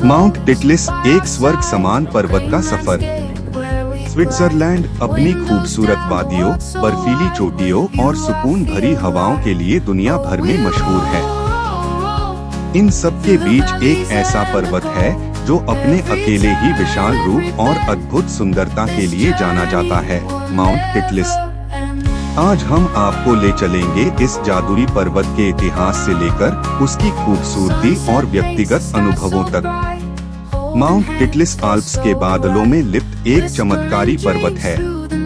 Mount Titlis, एक स्वर्ग समान पर्वत का सफर। स्विट्जरलैंड अपनी खूबसूरत वादियों, बर्फीली चोटियों और सुकून भरी हवाओं के लिए दुनिया भर में मशहूर है। इन सब के बीच एक ऐसा पर्वत है जो अपने अकेले ही विशाल रूप और अद्भुत सुंदरता के लिए जाना जाता है, माउंट टिटलिस। आज हम आपको ले चलेंगे इस जादुई पर्वत के इतिहास से लेकर उसकी खूबसूरती और व्यक्तिगत अनुभवों तक। माउंट टिटलिस आल्प्स के बादलों में लिप्त एक चमत्कारी पर्वत है,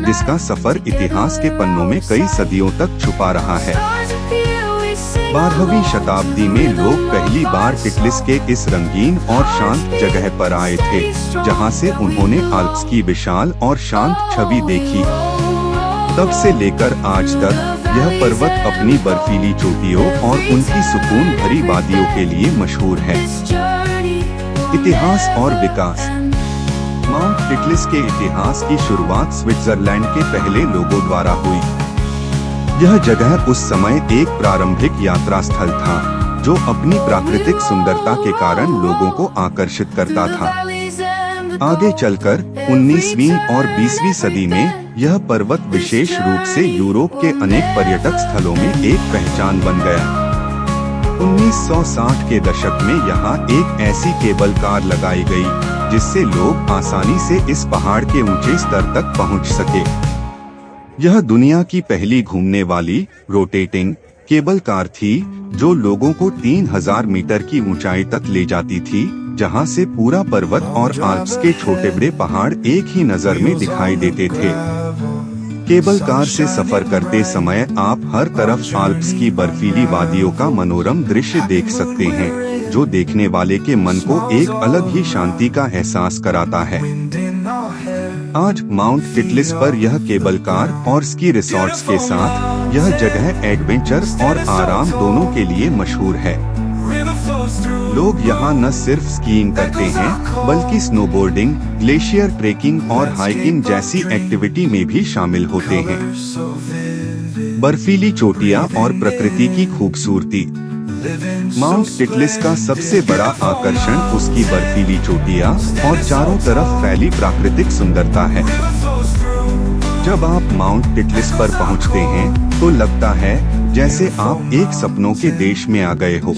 जिसका सफर इतिहास के पन्नों में कई सदियों तक छुपा रहा है। 12वीं शताब्दी में लोग पहली बार टिटलिस के इस रंगीन और शांत जगह पर आए थे, जहां से उन्होंने आल्प्स की विशाल और शांत छवि देखी। तब से लेकर आज तक यह पर्वत अपनी बर्फीली चोटियों और उनकी सुकून भरी वादियों के लिए मशहूर है। इतिहास और विकास। माउंट टिटलिस के इतिहास की शुरुआत स्विट्जरलैंड के पहले लोगों द्वारा हुई। यह जगह उस समय एक प्रारंभिक यात्रा स्थल था, जो अपनी प्राकृतिक सुंदरता के कारण लोगों को आकर्षित करता था। आगे चलकर 19वीं और 20वीं सदी में यह पर्वत विशेष रूप से यूरोप के अनेक पर्यटक स्थलों में एक पहचान बन गया। 1960 के दशक में यहाँ एक ऐसी केबल कार लगाई गई, जिससे लोग आसानी से इस पहाड़ के ऊंचे स्तर तक पहुँच सके। यह दुनिया की पहली घूमने वाली रोटेटिंग केबल कार थी, जो लोगों को 3000 मीटर की ऊंचाई तक ले जाती थी, जहां से पूरा पर्वत और आल्प्स के छोटे बड़े पहाड़ एक ही नजर में दिखाई देते थे। केबल कार से सफर करते समय आप हर तरफ आल्प्स की बर्फीली वादियों का मनोरम दृश्य देख सकते हैं, जो देखने वाले के मन को एक अलग ही शांति का एहसास कराता है। आज माउंट टिटलिस पर यह केबल कार और स्की रिसॉर्ट्स के साथ यह जगह एडवेंचर और आराम दोनों के लिए मशहूर है। लोग यहाँ न सिर्फ स्कीइंग करते हैं, बल्कि स्नोबोर्डिंग, ग्लेशियर ट्रेकिंग और हाइकिंग जैसी एक्टिविटी में भी शामिल होते हैं। बर्फीली चोटियाँ और प्रकृति की खूबसूरती। माउंट टिटलिस का सबसे बड़ा आकर्षण उसकी बर्फीली चोटियाँ और चारों तरफ फैली प्राकृतिक सुंदरता है। जब आप माउंट टिटलिस पर पहुंचते हैं, तो लगता है जैसे आप एक सपनों के देश में आ गए हो।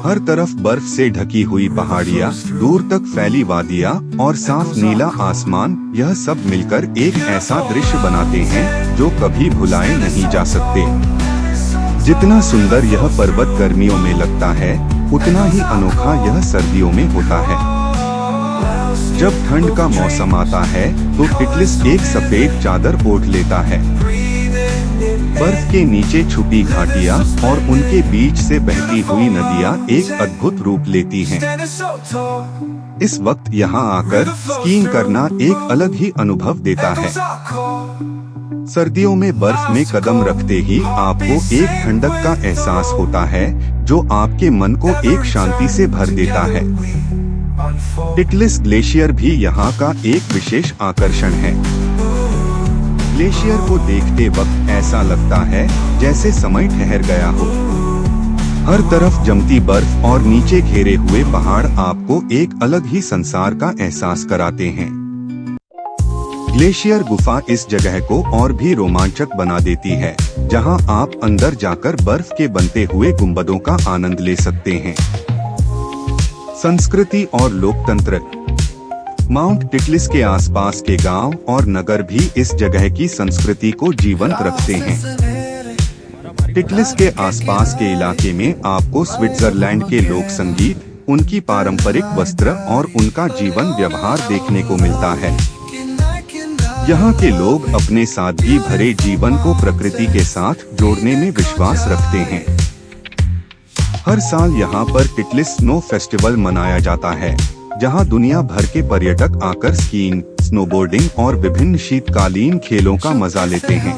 हर तरफ बर्फ से ढकी हुई पहाड़ियाँ, दूर तक फैली वादियाँ और साफ नीला आसमान, यह सब मिलकर एक ऐसा दृश्य बनाते हैं जो कभी भुलाए नहीं जा सकते। जितना सुंदर यह पर्वत गर्मियों में लगता है, उतना ही अनोखा यह सर्दियों में होता है। जब ठंड का मौसम आता है, तो टिटलिस एक सफेद चादर ओढ़ लेता है। बर्फ के नीचे छुपी घाटियाँ और उनके बीच से बहती हुई नदियाँ एक अद्भुत रूप लेती हैं। इस वक्त यहाँ आकर स्कीइंग करना एक अलग ही अनुभव देता है। सर्दियों में बर्फ में कदम रखते ही आपको एक ठंडक का एहसास होता है, जो आपके मन को एक शांति से भर देता है। टिटलिस ग्लेशियर भी यहाँ का एक विशेष आकर्षण है। ग्लेशियर को देखते वक्त ऐसा लगता है जैसे समय ठहर गया हो। हर तरफ जमती बर्फ और नीचे घेरे हुए पहाड़ आपको एक अलग ही संसार का एहसास कराते हैं। ग्लेशियर गुफा इस जगह को और भी रोमांचक बना देती है, जहां आप अंदर जाकर बर्फ के बनते हुए गुंबदों का आनंद ले सकते हैं। संस्कृति और लोकतंत्र। माउंट टिटलिस के आसपास के गांव और नगर भी इस जगह की संस्कृति को जीवंत रखते हैं। टिटलिस के आसपास के इलाके में आपको स्विट्जरलैंड के लोक संगीत, उनकी पारंपरिक वस्त्र और उनका जीवन व्यवहार देखने को मिलता है। यहाँ के लोग अपने सादगी भरे जीवन को प्रकृति के साथ जोड़ने में विश्वास रखते हैं। हर साल यहाँ पर टिटलिस स्नो फेस्टिवल मनाया जाता है, जहाँ दुनिया भर के पर्यटक आकर स्कीइंग, स्नोबोर्डिंग और विभिन्न शीतकालीन खेलों का मजा लेते हैं।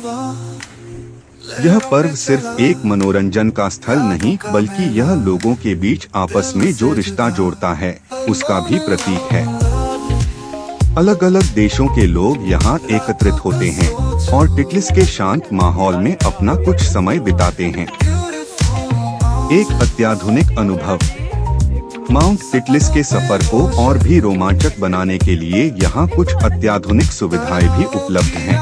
यह पर्व सिर्फ एक मनोरंजन का स्थल नहीं, बल्कि यह लोगों के बीच आपस में जो रिश्ता जोड़ता है, उसका भी प्रतीक है। अलग अलग देशों के लोग यहाँ एकत्रित होते हैं और टिटलिस के शांत माहौल में अपना कुछ समय बिताते हैं। एक अत्याधुनिक अनुभव। माउंट टिटलिस के सफर को और भी रोमांचक बनाने के लिए यहाँ कुछ अत्याधुनिक सुविधाएं भी उपलब्ध हैं।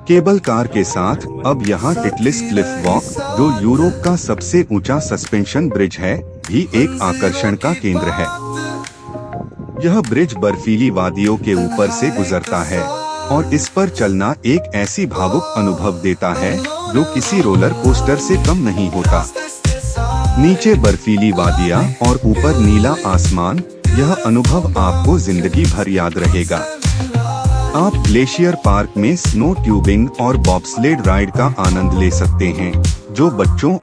केबल कार के साथ अब यहाँ टिटलिस क्लिफ वॉक, जो यूरोप का सबसे ऊंचा सस्पेंशन ब्रिज है, भी एक आकर्षण का केंद्र है। यह ब्रिज बर्फीली वादियों के ऊपर से गुजरता है और इस पर चलना एक ऐसी भावुक अनुभव देता है जो किसी रोलर कोस्टर से कम नहीं होता। नीचे बर्फीली वादियाँ और ऊपर नीला आसमान, यह अनुभव आपको जिंदगी भर याद रहेगा। आप ग्लेशियर पार्क में स्नो ट्यूबिंग और बॉब्स्लेड राइड का आनंद ले सकते हैं, जो बच्चों